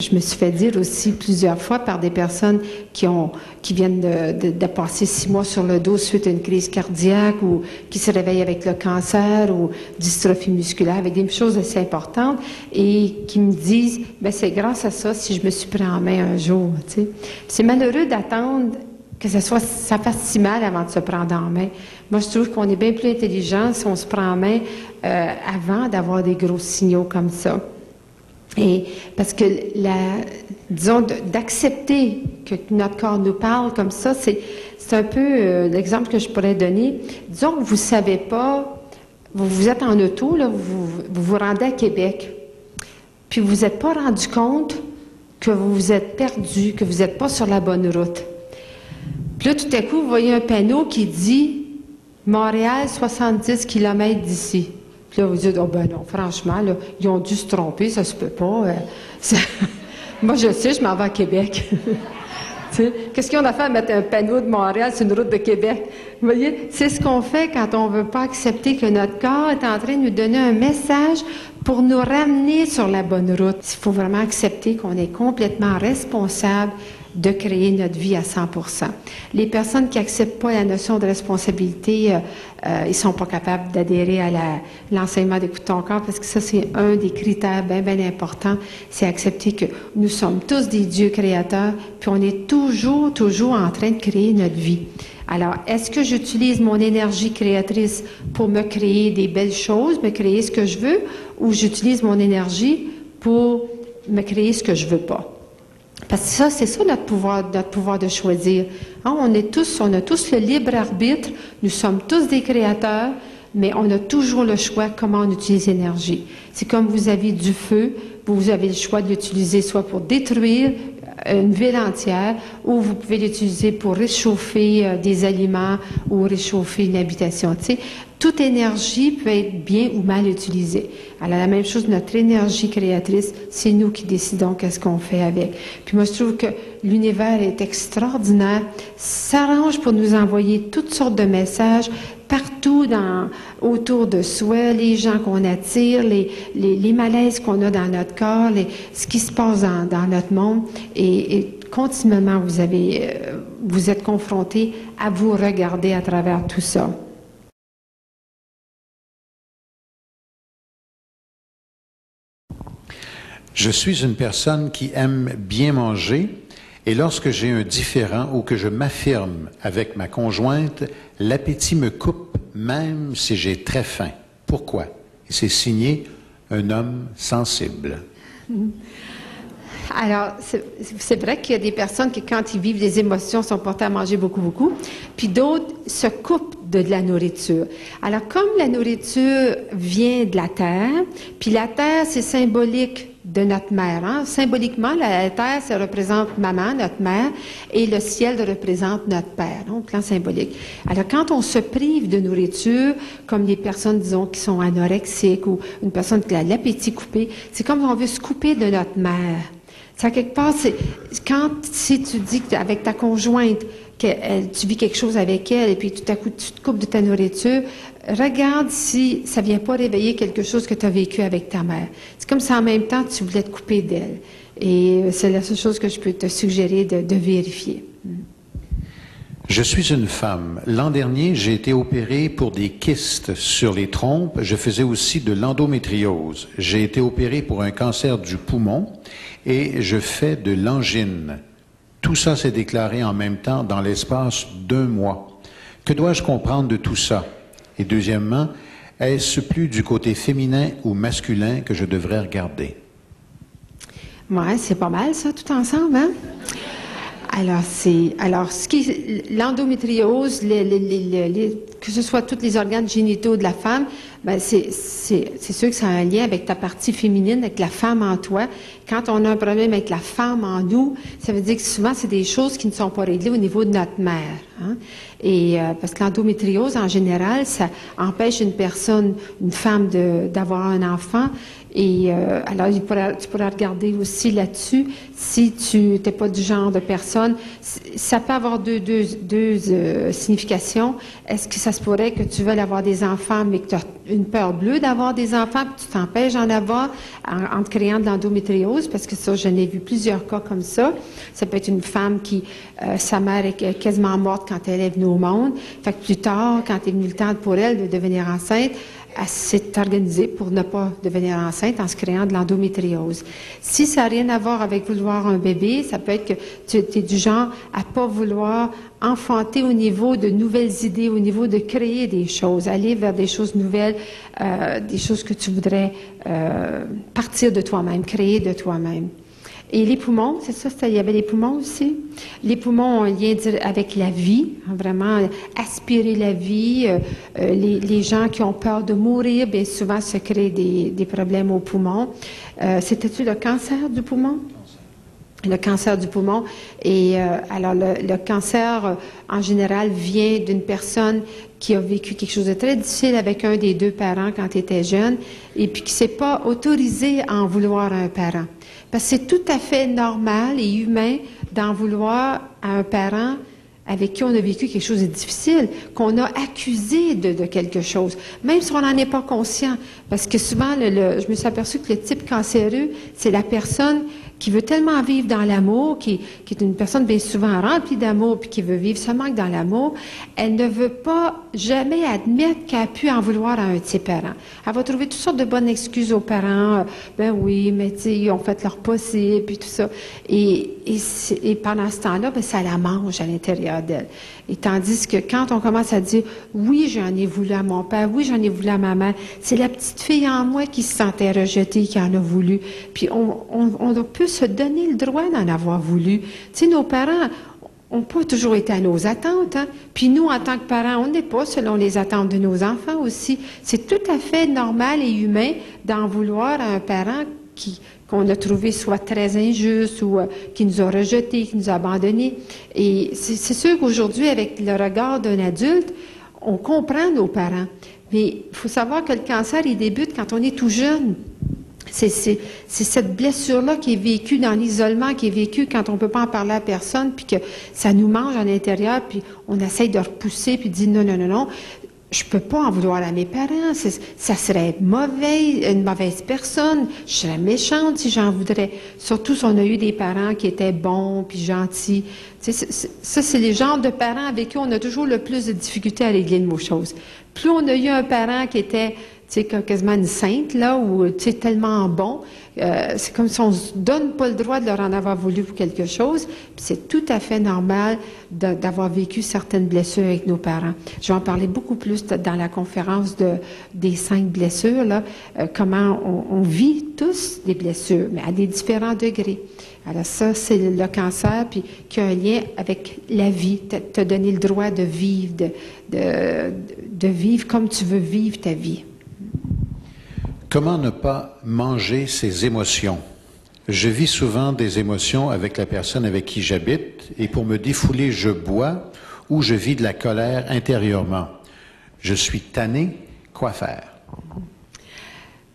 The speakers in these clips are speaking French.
Je me suis fait dire aussi plusieurs fois par des personnes qui viennent de passer 6 mois sur le dos suite à une crise cardiaque ou qui se réveillent avec le cancer ou dystrophie musculaire, avec des choses assez importantes et qui me disent, ben c'est grâce à ça si je me suis pris en main un jour, tu sais. C'est malheureux d'attendre que ça fasse si mal avant de se prendre en main. Moi, je trouve qu'on est bien plus intelligent si on se prend en main avant d'avoir des gros signaux comme ça. Et parce que, disons, d'accepter que notre corps nous parle comme ça, c'est un peu l'exemple que je pourrais donner. Disons que vous ne savez pas, vous êtes en auto, là, vous rendez à Québec, puis vous vous êtes pas rendu compte que vous vous êtes perdu, que vous n'êtes pas sur la bonne route. Puis là, tout à coup, vous voyez un panneau qui dit « Montréal, 70 km d'ici ». Puis là, vous dites, oh ben non, franchement, là, ils ont dû se tromper, ça se peut pas. Moi, je sais, je m'en vais à Québec. Qu'est-ce qu'on a fait à mettre un panneau de Montréal sur une route de Québec? Vous voyez, c'est ce qu'on fait quand on ne veut pas accepter que notre corps est en train de nous donner un message pour nous ramener sur la bonne route. Il faut vraiment accepter qu'on est complètement responsable de créer notre vie à 100%. Les personnes qui n'acceptent pas la notion de responsabilité, ils sont pas capables d'adhérer à l'enseignement d'Écoute ton corps parce que ça, c'est un des critères bien, bien importants. C'est accepter que nous sommes tous des dieux créateurs, puis on est toujours en train de créer notre vie. Alors, est-ce que j'utilise mon énergie créatrice pour me créer des belles choses, me créer ce que je veux, ou j'utilise mon énergie pour me créer ce que je veux pas? Parce que ça, c'est ça notre pouvoir de choisir. Hein, on a tous le libre arbitre, nous sommes tous des créateurs, mais on a toujours le choix comment on utilise l'énergie. C'est comme vous avez du feu, vous avez le choix de l'utiliser soit pour détruire une ville entière, ou vous pouvez l'utiliser pour réchauffer des aliments ou réchauffer une habitation. Tu sais, toute énergie peut être bien ou mal utilisée. Alors, la même chose, notre énergie créatrice, c'est nous qui décidons qu'est-ce qu'on fait avec. Puis moi, je trouve que l'univers est extraordinaire, s'arrange pour nous envoyer toutes sortes de messages partout autour de soi, les gens qu'on attire, les malaises qu'on a dans notre corps, ce qui se passe dans notre monde. Et continuellement, vous êtes confrontés à vous regarder à travers tout ça. Je suis une personne qui aime bien manger et lorsque j'ai un différend ou que je m'affirme avec ma conjointe, l'appétit me coupe même si j'ai très faim. Pourquoi? Et c'est signé un homme sensible. Alors, c'est vrai qu'il y a des personnes qui, quand ils vivent des émotions, sont portées à manger beaucoup, beaucoup, puis d'autres se coupent de la nourriture. Alors, comme la nourriture vient de la terre, puis la terre, c'est symbolique de notre mère. Hein? Symboliquement, la terre, ça représente maman, notre mère, et le ciel représente notre père, donc plan symbolique. Alors, quand on se prive de nourriture, comme les personnes, disons, qui sont anorexiques ou une personne qui a l'appétit coupé, c'est comme on veut se couper de notre mère. Ça, quelque part, c'est si tu dis avec ta conjointe que tu vis quelque chose avec elle et puis tout à coup tu te coupes de ta nourriture, regarde si ça vient pas réveiller quelque chose que tu as vécu avec ta mère. C'est comme si en même temps tu voulais te couper d'elle. Et c'est la seule chose que je peux te suggérer de vérifier. Je suis une femme. L'an dernier, j'ai été opérée pour des kystes sur les trompes. Je faisais aussi de l'endométriose. J'ai été opérée pour un cancer du poumon et je fais de l'angine. Tout ça s'est déclaré en même temps dans l'espace d'1 mois. Que dois-je comprendre de tout ça? Et deuxièmement, est-ce plus du côté féminin ou masculin que je devrais regarder? Ouais, c'est pas mal ça, tout ensemble, hein? Alors, l'endométriose, que ce soit tous les organes génitaux de la femme, ben c'est sûr que ça a un lien avec ta partie féminine, avec la femme en toi. Quand on a un problème avec la femme en nous, ça veut dire que souvent, c'est des choses qui ne sont pas réglées au niveau de notre mère. Hein? Et parce que l'endométriose, en général, ça empêche une femme d'avoir un enfant. Et alors, tu pourras regarder aussi là-dessus, si tu n'es pas du genre de personne, ça peut avoir deux significations. Est-ce que ça se pourrait que tu veuilles avoir des enfants, mais que une peur bleue d'avoir des enfants, puis tu t'empêches d'en avoir en te créant de l'endométriose, parce que ça, j'en ai vu plusieurs cas comme ça. Ça peut être une femme qui, sa mère est quasiment morte quand elle est venue au monde. Fait que plus tard, quand est venu le temps pour elle de devenir enceinte, elle s'est organisée pour ne pas devenir enceinte en se créant de l'endométriose. Si ça n'a rien à voir avec vouloir un bébé, ça peut être que tu es du genre à pas vouloir enfanter au niveau de nouvelles idées, au niveau de créer des choses, aller vers des choses nouvelles, des choses que tu voudrais partir de toi-même, créer de toi-même. Et les poumons, c'est ça, il y avait les poumons aussi. Les poumons ont un lien avec la vie, vraiment aspirer la vie. Les gens qui ont peur de mourir, bien souvent se créent des problèmes aux poumons. C'était-tu le cancer du poumon? Le cancer du poumon. Et alors, le cancer, en général, vient d'une personne qui a vécu quelque chose de très difficile avec un des deux parents quand il était jeune, et puis qui ne s'est pas autorisé à en vouloir à un parent. Parce que c'est tout à fait normal et humain d'en vouloir à un parent avec qui on a vécu quelque chose de difficile, qu'on a accusé de quelque chose, même si on n'en est pas conscient. Parce que souvent, je me suis aperçue que le type cancéreux, c'est la personne qui veut tellement vivre dans l'amour, qui est une personne bien souvent remplie d'amour, puis qui veut vivre seulement que dans l'amour, elle ne veut pas jamais admettre qu'elle a pu en vouloir à un de ses parents. Elle va trouver toutes sortes de bonnes excuses aux parents. Ben oui, mais tu sais, ils ont fait leur possible, puis tout ça. Et pendant ce temps-là, ben, ça la mange à l'intérieur d'elle. Et tandis que quand on commence à dire, oui, j'en ai voulu à mon père, oui, j'en ai voulu à ma mère, c'est la petite fille en moi qui se sentait rejetée, qui en a voulu. Puis on peut se donner le droit d'en avoir voulu. Tu sais, nos parents n'ont pas toujours été à nos attentes, hein? Puis nous, en tant que parents, on n'est pas selon les attentes de nos enfants aussi. C'est tout à fait normal et humain d'en vouloir à un parent qu'on a trouvé soit très injuste ou qui nous a rejetés, qui nous a abandonnés. Et c'est sûr qu'aujourd'hui, avec le regard d'un adulte, on comprend nos parents. Mais il faut savoir que le cancer, il débute quand on est tout jeune. C'est cette blessure-là qui est vécue dans l'isolement, qui est vécue quand on ne peut pas en parler à personne, puis que ça nous mange à l'intérieur, puis on essaye de repousser, puis de dire non, non, non, non. Je peux pas en vouloir à mes parents. Ça serait mauvais, une mauvaise personne. Je serais méchante si j'en voudrais. Surtout si on a eu des parents qui étaient bons puis gentils. Tu sais, ça, c'est les genres de parents avec qui on a toujours le plus de difficultés à régler de nos choses. Plus on a eu un parent qui était, tu sais, quasiment une sainte, là, ou, tu sais, tellement bon, c'est comme si on ne se donne pas le droit de leur en avoir voulu pour quelque chose. Puis c'est tout à fait normal d'avoir vécu certaines blessures avec nos parents. Je vais en parler beaucoup plus dans la conférence des 5 blessures, là, comment on vit tous des blessures, mais à des différents degrés. Alors ça, c'est le cancer, puis qui a un lien avec la vie, te donner le droit de vivre, de vivre comme tu veux vivre ta vie. Comment ne pas manger ses émotions? Je vis souvent des émotions avec la personne avec qui j'habite et pour me défouler, je bois ou je vis de la colère intérieurement. Je suis tanné, quoi faire?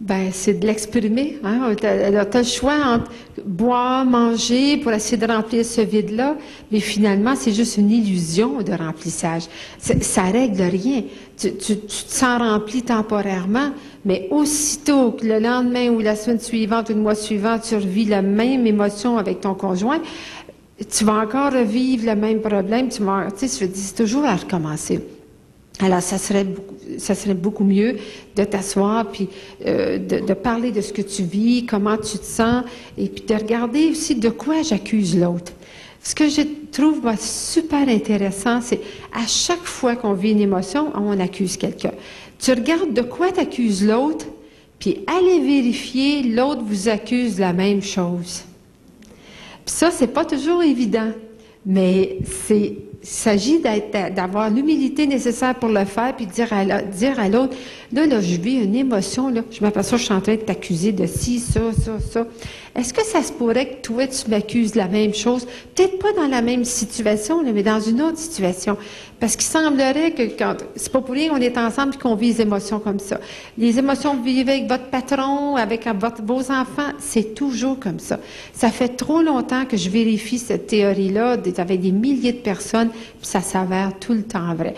Ben, c'est de l'exprimer. Hein? Tu as le choix entre boire, manger pour essayer de remplir ce vide-là, mais finalement, c'est juste une illusion de remplissage. Ça règle rien. Tu te sens rempli temporairement, mais aussitôt que le lendemain ou la semaine suivante ou le mois suivant, tu revis la même émotion avec ton conjoint, tu vas encore revivre le même problème. Tu sais, c'est toujours à recommencer. Alors, ça serait beaucoup mieux de t'asseoir puis de parler de ce que tu vis, comment tu te sens, et puis de regarder aussi de quoi j'accuse l'autre. Ce que je trouve moi, super intéressant, c'est à chaque fois qu'on vit une émotion, on accuse quelqu'un. Tu regardes de quoi t'accuses l'autre, puis allez vérifier, l'autre vous accuse de la même chose. Puis ça, c'est pas toujours évident, mais il s'agit d'avoir l'humilité nécessaire pour le faire, puis dire à l'autre, là, je vis une émotion, là, je m'aperçois que je suis en train de t'accuser de ci, ça. Est-ce que ça se pourrait que toi, tu m'accuses de la même chose? Peut-être pas dans la même situation, là, mais dans une autre situation. Parce qu'il semblerait que c'est pas pour rien qu'on est ensemble et qu'on vit les émotions comme ça. Les émotions que vous vivez avec votre patron, avec vos enfants, c'est toujours comme ça. Ça fait trop longtemps que je vérifie cette théorie-là avec des milliers de personnes, puis ça s'avère tout le temps vrai.